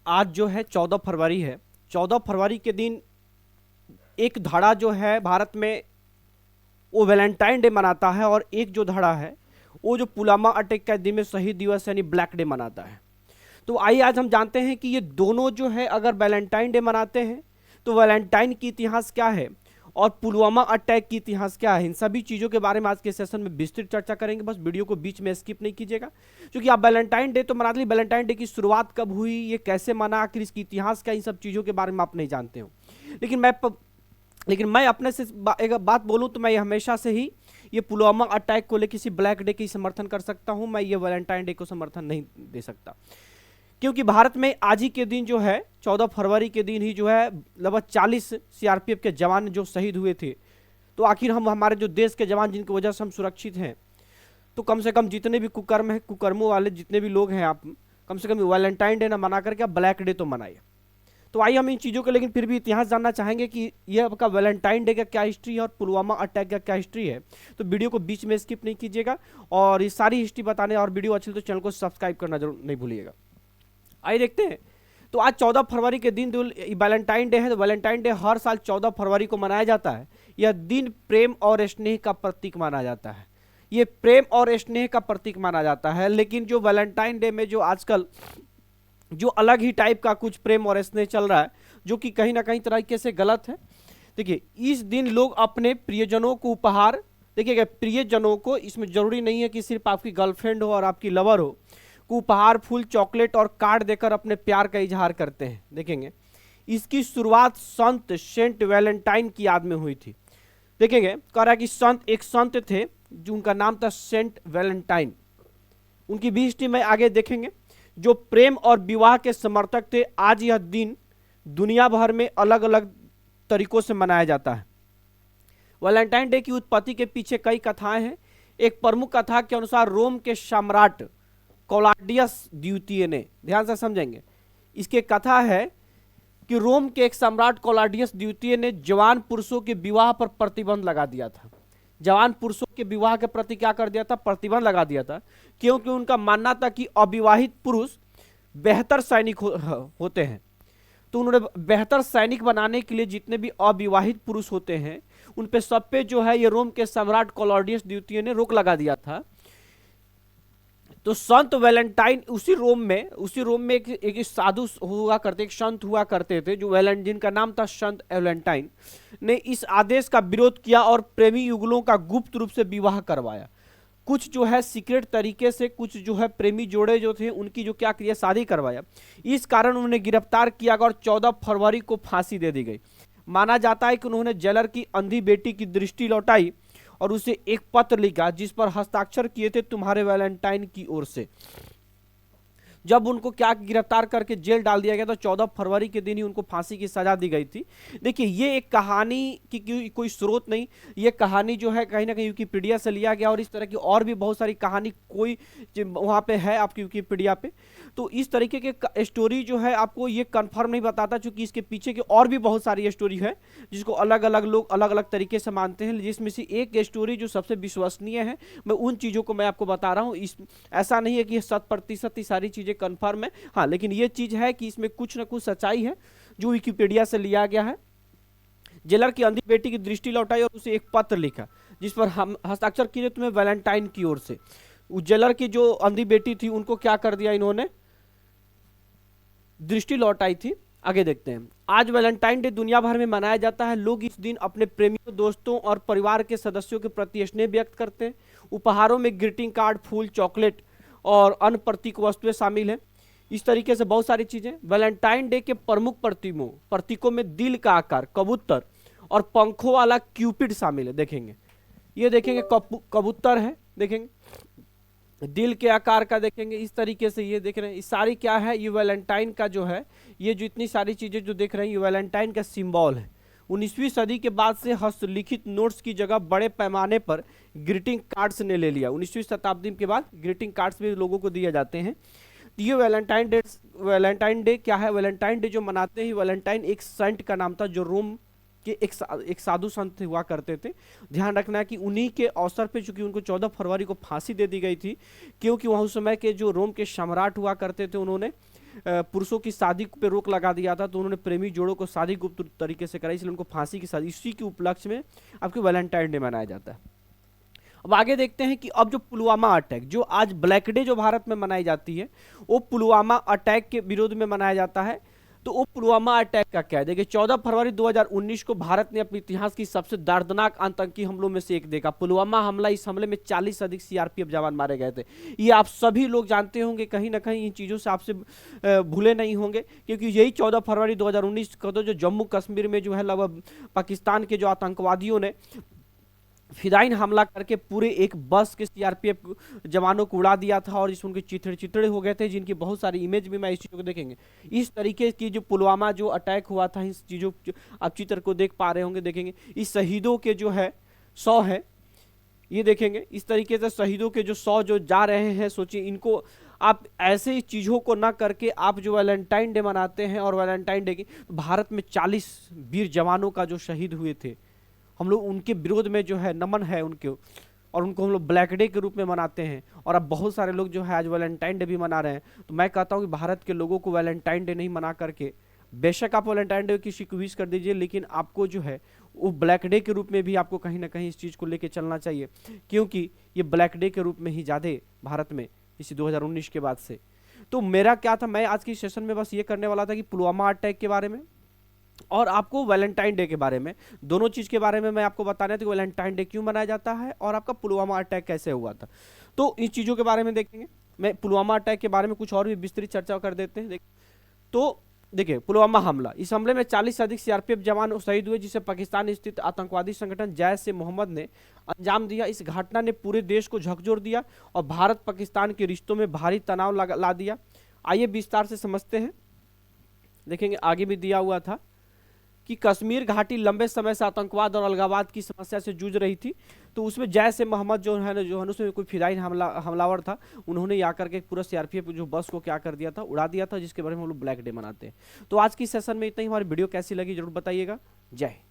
आज जो है 14 फरवरी है। 14 फरवरी के दिन एक धड़ा जो है भारत में वो वैलेंटाइन डे मनाता है, और एक जो धड़ा है वो जो पुलवामा अटैक के दिन में शहीद दिवस यानी ब्लैक डे मनाता है। तो आइए आज हम जानते हैं कि ये दोनों जो है अगर वैलेंटाइन डे मनाते हैं तो वैलेंटाइन की इतिहास क्या है और पुलवामा अटैक की इतिहास क्या है। इन सभी चीज़ों के बारे में आज के सेशन में विस्तृत चर्चा करेंगे। बस वीडियो को बीच में स्किप नहीं कीजिएगा, क्योंकि आप वैलेंटाइन डे तो मनाते हैं, वैलेंटाइन डे की शुरुआत कब हुई, ये कैसे मना, आखिर इसकी इतिहास क्या, इन सब चीज़ों के बारे में आप नहीं जानते हो। लेकिन मैं अपने से एक बात बोलूं तो मैं हमेशा से ही ये पुलवामा अटैक को लेकर किसी ब्लैक डे की समर्थन कर सकता हूं। मैं ये वैलेंटाइन डे को समर्थन नहीं दे सकता, क्योंकि भारत में आज ही के दिन जो है 14 फरवरी के दिन ही जो है लगभग 40 सीआरपीएफ के जवान जो शहीद हुए थे। तो आखिर हम हमारे जो देश के जवान जिनकी वजह से हम सुरक्षित हैं, तो कम से कम जितने भी कुकर्म है, कुकर्मों वाले जितने भी लोग हैं, आप कम से कम वैलेंटाइन डे ना मना करके आप ब्लैक डे तो मनाइए। तो आइए हम इन चीज़ों को लेकिन फिर भी इतिहास जानना चाहेंगे कि यह आपका वैलेंटाइन डे का क्या हिस्ट्री है और पुलवामा अटैक का क्या हिस्ट्री है। तो वीडियो को बीच में स्किप नहीं कीजिएगा, और ये सारी हिस्ट्री बताने और वीडियो अच्छी तो चैनल को सब्सक्राइब करना जरूर नहीं भूलिएगा। आइए देखते हैं। तो आज 14 फरवरी के दिन वैलेंटाइन डे है। तो वैलेंटाइन डे हर साल 14 फरवरी को मनाया जाता है। यह दिन प्रेम और स्नेह का प्रतीक माना जाता है। ये प्रेम और स्नेह का प्रतीक माना जाता है। लेकिन जो वैलेंटाइन डे में जो आजकल जो अलग ही टाइप का कुछ प्रेम और स्नेह चल रहा है, जो कि कहीं ना कहीं तरीके से गलत है। देखिए, इस दिन लोग अपने प्रियजनों को उपहार, देखिएगा प्रियजनों को, इसमें जरूरी नहीं है कि सिर्फ आपकी गर्लफ्रेंड हो और आपकी लवर हो, को उपहार, फूल, चॉकलेट और कार्ड देकर अपने प्यार का इजहार करते हैं। देखेंगे इसकी शुरुआत संत सेंट वैलेंटाइन की याद में हुई थी। देखेंगे कह रहा है कि एक संत थे जो उनका नाम था सेंट वैलेंटाइन। उनकी भी हिस्ट्री में आगे देखेंगे, जो प्रेम और विवाह के समर्थक थे। आज यह दिन दुनिया भर में अलग अलग तरीकों से मनाया जाता है। वैलेंटाइन डे की उत्पत्ति के पीछे कई कथाएं हैं। एक प्रमुख कथा के अनुसार रोम के सम्राट क्लॉडियस द्वितीय ने, ध्यान से समझेंगे, इसके कथा है कि रोम के एक सम्राट क्लॉडियस द्वितीय ने जवान पुरुषों के विवाह पर प्रतिबंध लगा दिया था। जवान पुरुषों के विवाह के प्रति क्या कर दिया था? प्रतिबंध लगा दिया था, क्योंकि उनका मानना था कि अविवाहित पुरुष बेहतर सैनिक होते हैं। तो उन्होंने बेहतर सैनिक बनाने के लिए जितने भी अविवाहित पुरुष होते हैं उन पे सब पे जो है ये रोम के सम्राट क्लॉडियस द्वितीय ने रोक लगा दिया था। तो संत वैलेंटाइन उसी रोम में एक साधु हुआ करते, एक संत हुआ करते थे जो जिनका नाम था संत वैलेंटाइन, ने इस आदेश का विरोध किया और प्रेमी युगलों का गुप्त रूप से विवाह करवाया। कुछ जो है सीक्रेट तरीके से, कुछ जो है प्रेमी जोड़े जो थे उनकी जो क्या किया, शादी करवाया। इस कारण उन्हें गिरफ्तार किया गया और 14 फरवरी को फांसी दे दी गई। माना जाता है कि उन्होंने जेलर की अंधी बेटी की दृष्टि लौटाई और उसे एक पत्र लिखा जिस पर हस्ताक्षर किए थे तुम्हारे वैलेंटाइन की ओर से। जब उनको क्या गिरफ्तार करके जेल डाल दिया गया तो 14 फरवरी के दिन ही उनको फांसी की सजा दी गई थी। देखिए, ये एक कहानी की कोई स्रोत नहीं, ये कहानी जो है कहीं ना कहीं विकिपीडिया से लिया गया, और इस तरह की और भी बहुत सारी कहानी कोई वहाँ पे है आपकी विकिपीडिया पे। तो इस तरीके के स्टोरी जो है आपको ये कंफर्म नहीं बताता, क्योंकि इसके पीछे की और भी बहुत सारी स्टोरी है जिसको अलग अलग लोग अलग अलग तरीके से मानते हैं, जिसमें से एक स्टोरी जो सबसे विश्वसनीय है, मैं उन चीज़ों को मैं आपको बता रहा हूँ। ऐसा नहीं है कि 100% सारी चीज़ें कंफर्म है, हाँ, लेकिन ये चीज़ है कि इसमें कुछ ना कुछ सच्चाई है जो विकिपीडिया से लिया गया है। जेलर की अंधी बेटी की दृष्टि लौटाई और उसे एक पत्र लिखा जिस पर हम हस्ताक्षर किए तुम्हें वैलेंटाइन की ओर से। उस जेलर की जो अंधी बेटी थी उनको क्या कर दिया, इन्होंने दृष्टि लौटाई थी। आगे देखते हैं। आज वैलेंटाइन डे दुनिया भर में मनाया जाता है। लोग इस दिन अपने प्रेमियों, दोस्तों और परिवार के सदस्यों के प्रति स्नेह व्यक्त करते हैं। उपहारों में ग्रीटिंग कार्ड, फूल, चॉकलेट और अन्य प्रतीक वस्तुएं शामिल हैं। इस तरीके से बहुत सारी चीजें। वैलेंटाइन डे के प्रमुख प्रतीकों में दिल का आकार, कबूतर और पंखों वाला क्यूपिड शामिल है। देखेंगे, ये देखेंगे कबूतर है, देखेंगे दिल के आकार का, देखेंगे इस तरीके से ये देख रहे हैं। ये सारी क्या है, ये वैलेंटाइन का जो है, ये जो इतनी सारी चीजें जो देख रहे हैं ये वैलेंटाइन का सिंबल है। 19वीं सदी के बाद से हस्तलिखित नोट्स की जगह बड़े पैमाने पर ग्रीटिंग कार्ड्स ने ले लिया। 19वीं शताब्दी के बाद ग्रीटिंग कार्ड्स भी लोगों को दिए जाते हैं। तो ये वैलेंटाइन डे क्या है? वैलेंटाइन डे जो मनाते हैं, वैलेंटाइन एक सेंट का नाम था जो रोम के एक साधु संत हुआ करते थे। ध्यान रखना है कि उन्हीं के अवसर पे चूंकि उनको 14 फरवरी को फांसी दे दी गई थी, क्योंकि वह उस समय के जो रोम के सम्राट हुआ करते थे उन्होंने पुरुषों की शादी पे रोक लगा दिया था, तो उन्होंने प्रेमी जोड़ों को शादी गुप्त तरीके से कराई, इसलिए उनको फांसी की सजा, इसी के उपलक्ष्य में आपके वैलेंटाइन डे मनाया जाता है। अब आगे देखते हैं कि अब जो पुलवामा अटैक, जो आज ब्लैक डे जो भारत में मनाई जाती है, वो पुलवामा अटैक के विरोध में मनाया जाता है। तो वो पुलवामा अटैक का क्या है, देखिए 14 फरवरी 2019 को भारत ने अपने इतिहास की सबसे दर्दनाक आतंकी हमलों में से एक देखा, पुलवामा हमला। इस हमले में 40 से अधिक सीआरपीएफ जवान मारे गए थे। ये आप सभी लोग जानते होंगे, कहीं ना कहीं इन चीज़ों से आपसे भूले नहीं होंगे, क्योंकि यही 14 फरवरी 2019 को तो जो जम्मू कश्मीर में जो है लगभग पाकिस्तान के जो आतंकवादियों ने फिदाइन हमला करके पूरे एक बस के सीआरपीएफ जवानों को उड़ा दिया था, और इसमें उनके चिथड़े चिथड़े हो गए थे, जिनकी बहुत सारी इमेज भी मैं इस चीज़ों को देखेंगे। इस तरीके की जो पुलवामा जो अटैक हुआ था, इस चीज़ों आप चित्र को देख पा रहे होंगे, देखेंगे इस शहीदों के जो है 100 है, ये देखेंगे इस तरीके से शहीदों के जो 100 जो जा रहे हैं, सोचिए इनको आप ऐसे चीज़ों को ना करके आप जो वैलेंटाइन डे मनाते हैं, और वैलेंटाइन डे की भारत में 40 वीर जवानों का जो शहीद हुए थे, हम लोग उनके विरोध में जो है नमन है उनके, और उनको हम लोग ब्लैक डे के रूप में मनाते हैं। और अब बहुत सारे लोग जो है आज वैलेंटाइन डे भी मना रहे हैं। तो मैं कहता हूँ कि भारत के लोगों को वैलेंटाइन डे नहीं मना करके, बेशक आप वैलेंटाइन डे की विश कर दीजिए, लेकिन आपको जो है वो ब्लैक डे के रूप में भी आपको कहीं ना कहीं इस चीज़ को लेके चलना चाहिए, क्योंकि ये ब्लैक डे के रूप में ही ज़्यादा भारत में इसी 2019 के बाद से। तो मेरा क्या था, मैं आज की सेशन में बस ये करने वाला था कि पुलवामा अटैक के बारे में और आपको वैलेंटाइन डे के बारे में, दोनों चीज़ के बारे में मैं आपको बताना था कि वैलेंटाइन डे क्यों मनाया जाता है और आपका पुलवामा अटैक कैसे हुआ था। तो इन चीज़ों के बारे में देखेंगे। मैं पुलवामा अटैक के बारे में कुछ और भी विस्तृत चर्चा कर देते हैं। तो देखिए पुलवामा हमला, इस हमले में 40 से अधिक सीआरपीएफ जवान शहीद हुए, जिसे पाकिस्तान स्थित आतंकवादी संगठन जैश ए मोहम्मद ने अंजाम दिया। इस घटना ने पूरे देश को झकझोर दिया और भारत पाकिस्तान के रिश्तों में भारी तनाव ला दिया। आइए विस्तार से समझते हैं। देखेंगे आगे भी दिया हुआ था कि कश्मीर घाटी लंबे समय से आतंकवाद और अलगावाद की समस्या से जूझ रही थी। तो उसमें जैश ए मोहम्मद जो है ना, उसमें कोई फिदाइन हमलावर था, उन्होंने आकर के पूरा सीआरपीएफ जो बस को क्या कर दिया था, उड़ा दिया था, जिसके बारे में हम लोग ब्लैक डे मनाते हैं। तो आज की सेशन में इतना ही। हमारी वीडियो कैसी लगी जरूर बताइएगा। जय हिंद।